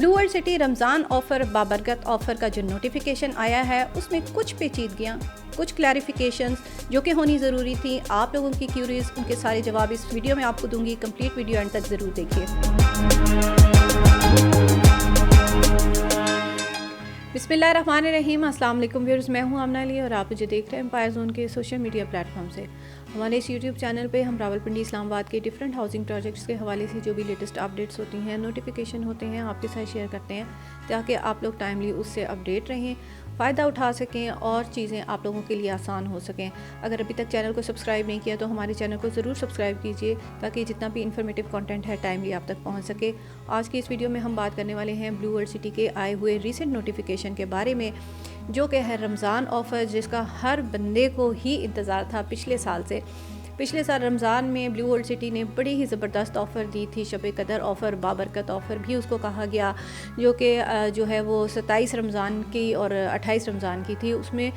Blue world city Ramzan offer बाबरकत offer का जो नोटिफिकेशन आया है उसमें कुछ पेचीदगियाँ, कुछ क्लैरिफिकेशंस जो कि होनी ज़रूरी थी। आप लोगों की क्यूरीज उनके सारे जवाब इस वीडियो में आपको दूंगी। कंप्लीट वीडियो एंड तक ज़रूर देखिए। बिस्मिल्लाहिर्रहमानिर्रहीम। अस्सलाम वालेकुम व्यूअर्स, मैं हूं आमना अली और आप मुझे देख रहे हैं एम्पायर जोन के सोशल मीडिया प्लेटफॉर्म से। हमारे इस यूट्यूब चैनल पे हम रावलपिंडी इस्लामाबाद के डिफरेंट हाउसिंग प्रोजेक्ट्स के हवाले से जो भी लेटेस्ट अपडेट्स होती हैं, नोटिफिकेशन होते हैं, आपके साथ शेयर करते हैं ताकि आप लोग टाइमली उससे अपडेट रहें, फ़ायदा उठा सकें और चीज़ें आप लोगों के लिए आसान हो सकें। अगर अभी तक चैनल को सब्सक्राइब नहीं किया तो हमारे चैनल को ज़रूर सब्सक्राइब कीजिए ताकि जितना भी इन्फॉर्मेटिव कंटेंट है टाइमली आप तक पहुंच सके। आज की इस वीडियो में हम बात करने वाले हैं ब्लू वर्ल्ड सिटी के आए हुए रीसेंट नोटिफिकेशन के बारे में, जो कि है रमज़ान ऑफ़र, जिसका हर बंदे को ही इंतज़ार था पिछले साल से। पिछले साल रमज़ान में ब्लू वर्ल्ड सिटी ने बड़ी ही ज़बरदस्त ऑफ़र दी थी, शब कदर ऑफ़र, बाबरकत ऑफ़र भी उसको कहा गया, जो कि जो है वो 27 रमज़ान की और 28 रमज़ान की थी। उसमें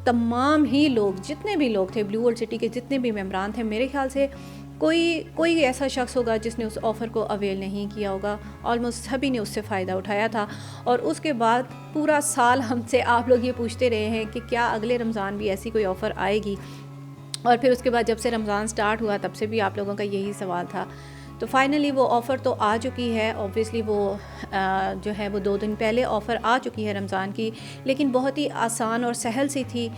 तमाम ही लोग, जितने भी लोग थे ब्लू वर्ल्ड सिटी के, जितने भी मेंबरान थे, मेरे ख्याल से कोई ऐसा शख्स होगा जिसने उस ऑफ़र को अवेल नहीं किया होगा। ऑलमोस्ट सभी ने उससे फ़ायदा उठाया था। और उसके बाद पूरा साल हमसे आप लोग ये पूछते रहे हैं कि क्या अगले रमज़ान भी ऐसी कोई ऑफ़र आएगी। और फिर उसके बाद जब से रमज़ान स्टार्ट हुआ तब से भी आप लोगों का यही सवाल था। तो फाइनली वो ऑफ़र तो आ चुकी है। ऑब्वियसली वो जो है वो 2 दिन पहले ऑफ़र आ चुकी है रमज़ान की, लेकिन बहुत ही आसान और सहल सी थी,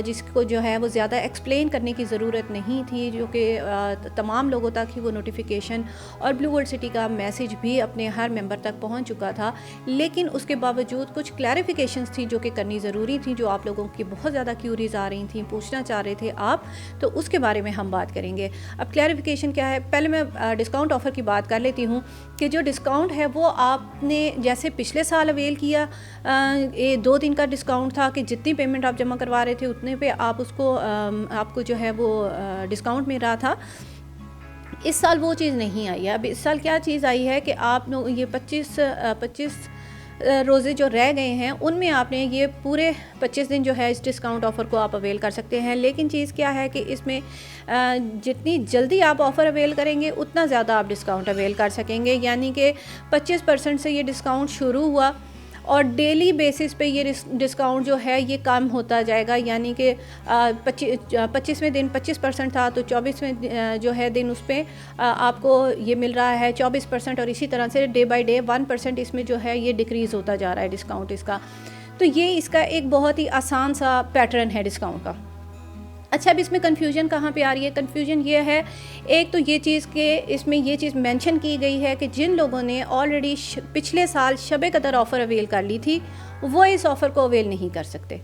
जिसको जो है वो ज़्यादा एक्सप्लेन करने की ज़रूरत नहीं थी, जो कि तमाम लोगों तक ही वो नोटिफिकेशन और ब्लू वर्ल्ड सिटी का मैसेज भी अपने हर मेंबर तक पहुंच चुका था। लेकिन उसके बावजूद कुछ क्लैरिफिकेशंस थी जो कि करनी ज़रूरी थी, जो आप लोगों की बहुत ज़्यादा क्यूरीज आ रही थी, पूछना चाह रहे थे आप, तो उसके बारे में हम बात करेंगे। अब क्लैरिफिकेशन क्या है, पहले मैं डिस्काउंट ऑफ़र की बात कर लेती हूँ कि जो डिस्काउंट है वो आपने जैसे पिछले साल अवेल किया, ये 2 दिन का डिस्काउंट था कि जितनी पेमेंट आप जमा करवा रहे थे उतने पे आप उसको आपको जो है वो डिस्काउंट मिल रहा था। इस साल वो चीज़ नहीं आई है। अब इस साल क्या चीज़ आई है कि आप लोग ये 25 रोज़े जो रह गए हैं उनमें आपने ये पूरे 25 दिन जो है इस डिस्काउंट ऑफ़र को आप अवेल कर सकते हैं। लेकिन चीज़ क्या है कि इसमें जितनी जल्दी आप ऑफ़र अवेल करेंगे उतना ज़्यादा आप डिस्काउंट अवेल कर सकेंगे। यानी कि 25% से ये डिस्काउंट शुरू हुआ और डेली बेसिस पे ये डिस्काउंट जो है ये कम होता जाएगा। यानी कि 25वें दिन 25% था तो 24वें जो है दिन उस पर आपको ये मिल रहा है 24%, और इसी तरह से डे बाय डे 1% इसमें जो है ये डिक्रीज़ होता जा रहा है डिस्काउंट इसका। तो ये इसका एक बहुत ही आसान सा पैटर्न है डिस्काउंट का। अच्छा, अब इसमें कन्फ्यूजन कहाँ पे आ रही है? कन्फ्यूजन ये है, एक तो ये चीज़ के इसमें ये चीज़ मेंशन की गई है कि जिन लोगों ने ऑलरेडी पिछले साल शब कदर ऑफ़र अवेल कर ली थी वो इस ऑफ़र को अवेल नहीं कर सकते।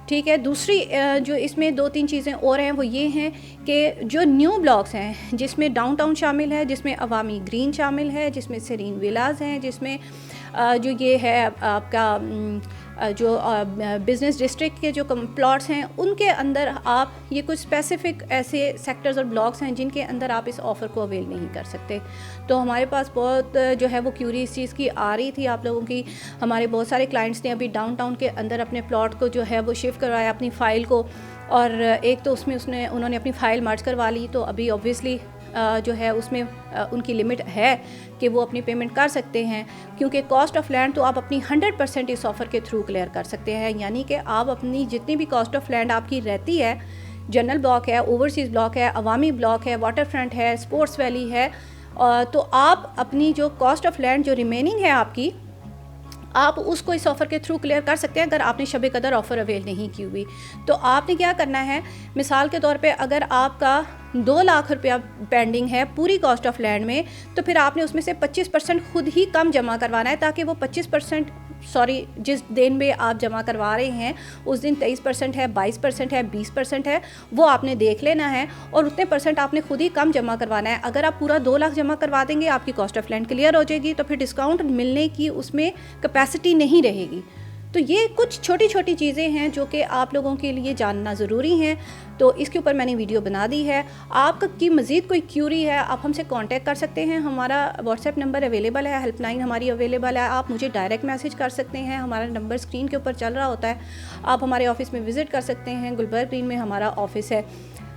ठीक है। दूसरी जो इसमें 2-3 चीज़ें और हैं वो ये हैं कि जो न्यू ब्लॉक्स हैं, जिसमें डाउनटाउन शामिल है, जिसमें अवामी ग्रीन शामिल है, जिसमें सेरीन विलाज हैं, जिसमें जो ये है आपका जो बिज़नेस डिस्ट्रिक्ट के जो प्लॉट्स हैं उनके अंदर आप ये कुछ स्पेसिफ़िक ऐसे सेक्टर्स और ब्लॉक्स हैं जिनके अंदर आप इस ऑफ़र को अवेल नहीं कर सकते। तो हमारे पास बहुत जो है वो क्यूरी इस चीज़ की आ रही थी आप लोगों की। हमारे बहुत सारे क्लाइंट्स ने अभी डाउनटाउन के अंदर अपने प्लॉट को जो है वो शिफ्ट करवाया, अपनी फ़ाइल को, और एक तो उसमें उन्होंने अपनी फ़ाइल मर्ज करवा ली। तो अभी ऑब्वियसली जो है उसमें उनकी लिमिट है कि वो अपनी पेमेंट कर सकते हैं, क्योंकि कॉस्ट ऑफ लैंड तो आप अपनी 100% इस ऑफ़र के थ्रू क्लियर कर सकते हैं। यानी कि आप अपनी जितनी भी कॉस्ट ऑफ लैंड आपकी रहती है, जनरल ब्लॉक है, ओवरसीज़ ब्लॉक है, अवामी ब्लॉक है, वाटर फ्रंट है, स्पोर्ट्स वैली है, तो आप अपनी जो कॉस्ट ऑफ लैंड जो रिमेनिंग है आपकी, आप उसको इस ऑफ़र के थ्रू क्लियर कर सकते हैं अगर आपने शब कदर ऑफ़र अवेल नहीं की हुई। तो आपने क्या करना है, मिसाल के तौर पे अगर आपका 2 लाख रुपया पेंडिंग है पूरी कॉस्ट ऑफ लैंड में, तो फिर आपने उसमें से 25% खुद ही कम जमा करवाना है, ताकि वो 25% जिस दिन में आप जमा करवा रहे हैं उस दिन 23% है, 22% है, 20% है, वो आपने देख लेना है और उतने परसेंट आपने खुद ही कम जमा करवाना है। अगर आप पूरा 2 लाख जमा करवा देंगे आपकी कॉस्ट ऑफ लैंड क्लियर हो जाएगी, तो फिर डिस्काउंट मिलने की उसमें कैपेसिटी नहीं रहेगी। तो ये कुछ छोटी छोटी चीज़ें हैं जो कि आप लोगों के लिए जानना ज़रूरी हैं। तो इसके ऊपर मैंने वीडियो बना दी है। आपकी मज़ीद कोई क्यूरी है आप हमसे कांटेक्ट कर सकते हैं। हमारा व्हाट्सएप नंबर अवेलेबल है, हेल्पलाइन हमारी अवेलेबल है, आप मुझे डायरेक्ट मैसेज कर सकते हैं। हमारा नंबर स्क्रीन के ऊपर चल रहा होता है। आप हमारे ऑफ़िस में विज़िट कर सकते हैं, गुलबर्ग ग्रीन में हमारा ऑफ़िस है।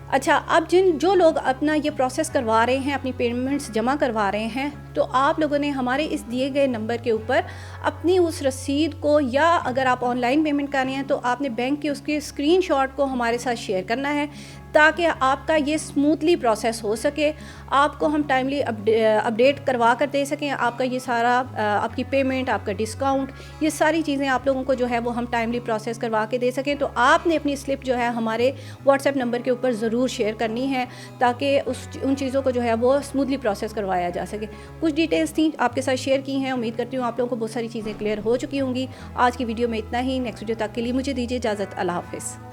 अच्छा, अब जो लोग अपना ये प्रोसेस करवा रहे हैं, अपनी पेमेंट्स जमा करवा रहे हैं, तो आप लोगों ने हमारे इस दिए गए नंबर के ऊपर अपनी उस रसीद को, या अगर आप ऑनलाइन पेमेंट कर रहे हैं तो आपने बैंक के उसके स्क्रीनशॉट को हमारे साथ शेयर करना है, ताकि आपका ये स्मूथली प्रोसेस हो सके, आपको हम टाइमली अपडेट करवा कर दे सकें, आपका ये सारा आपकी पेमेंट, आपका डिस्काउंट, ये सारी चीज़ें आप लोगों को जो है वो हम टाइमली प्रोसेस करवा के दे सकें। तो आपने अपनी स्लिप जो है हमारे व्हाट्सएप नंबर के ऊपर ज़रूर शेयर करनी है, ताकि उन चीज़ों को जो है वो स्मूथली प्रोसेस करवाया जा सके। कुछ डिटेल्स थी आपके साथ शेयर की हैं, उम्मीद करती हूँ आप लोगों को बहुत सारी चीज़ें क्लियर हो चुकी होंगी। आज की वीडियो में इतना ही, नेक्स्ट वीडियो तक के लिए मुझे दीजिए इजाज़त। अल्लाह हाफ़िज़।